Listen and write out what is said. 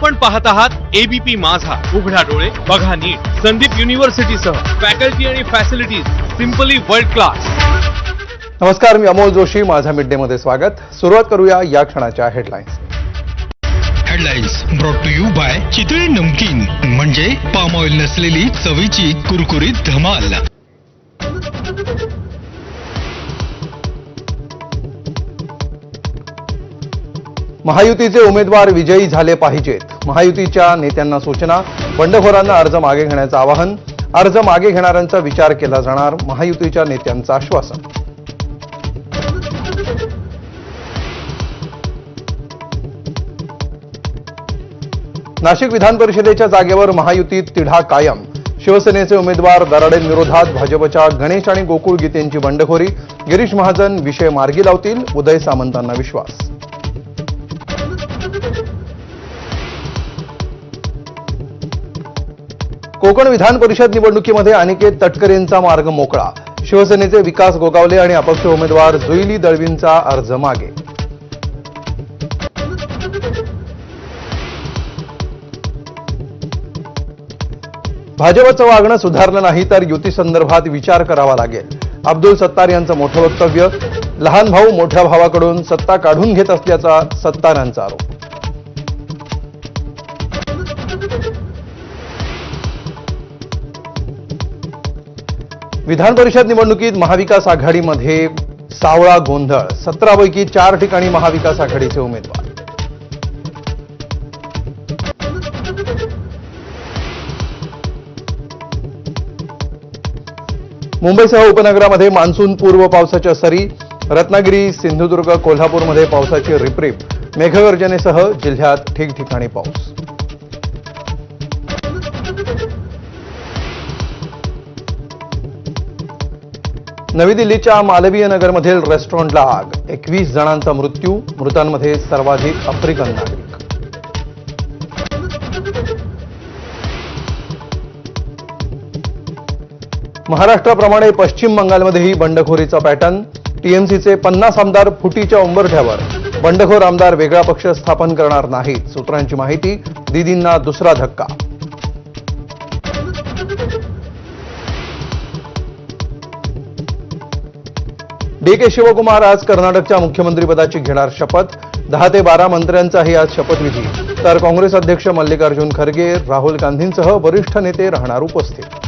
आपण पाहत आहात एबीपी माझा, उघडा डोळे बघा नीट. संदीप युनिव्हर्सिटी सह फॅकल्टी आणि फॅसिलिटीज सिंपली वर्ल्ड क्लास. नमस्कार, मी अमोल जोशी. माझा मिड डे मध्ये स्वागत. सुरुवात करूया या क्षणाच्या headlines. Headlines brought to you by Chitale namkeen, म्हणजे पाम ऑइल नसलेली चवीची कुरकुरीत धमाल. महायुतीचे उमेदवार विजयी झाले पाहिजेत. महायुतीच्या नेत्यांना सूचना. बंडखोरांना अर्ज मागे घेण्याचं आवाहन. अर्ज मागे घेणाऱ्यांचा विचार केला जाणार. महायुतीच्या नेत्यांचं आश्वासन. नाशिक विधान परिषदेच्या जागेवर महायुतीत तिढा कायम. शिवसेनेचे उमेदवार दराडेंविरोधात भाजपच्या गणेश आणि गोकुळ गीतेंची बंडखोरी. गिरीश महाजन विषय मार्गी लावतील, उदय सामंतांना विश्वास. कोकण विधान परिषद निवडणुकीमध्ये अनिकेत तटकरेंचा मार्ग मोकळा. शिवसेनेचे विकास गोगावले आणि अपक्ष उमेदवार जुईली दळवींचा अर्ज मागे. भाजपचं वागणं सुधारलं नाही तर युती संदर्भात विचार करावा लागेल. अब्दुल सत्तार यांचं मोठं वक्तव्य. लहान भाऊ मोठ्या भावाकडून सत्ता काढून घेत असल्याचा सत्तारांचा आरोप. विधान परिषद निवडणुकीत महाविकास आघाडीमध्ये सावळा गोंधळ. 17 पैकी 4 ठिकाणी महाविकास आघाडीचे उमेदवार. मुंबईसह उपनगरामध्ये मान्सून पूर्व पावसाच्या सरी. रत्नागिरी, सिंधुदुर्ग, कोल्हापूरमध्ये पावसाची रिपरिप. मेघगर्जनेसह जिल्ह्यात ठिकठिकाणी पाऊस. नवी दिल्लीच्या मालवीय नगरमधील रेस्टॉरंटला आग. 21 जणांचा मृत्यू. मृतांमध्ये सर्वाधिक आफ्रिकन नागरिक. महाराष्ट्राप्रमाणे पश्चिम बंगालमध्येही बंडखोरीचा पॅटर्न. टीएमसीचे 50 आमदार फुटीच्या उंबरठ्यावर. बंडखोर आमदार वेगळा पक्ष स्थापन करणार नाहीत. सूत्रांची माहिती. दीदींना दुसरा धक्का. डी.के. शिवकुमार आज कर्नाटकच्या मुख्यमंत्रीपदाची घेणार शपथ. 10 ते 12 मंत्र्यांचाही आज शपथविधी. तर काँग्रेस अध्यक्ष मल्लिकार्जुन खरगे, राहुल गांधींसह वरिष्ठ नेते राहणार उपस्थित.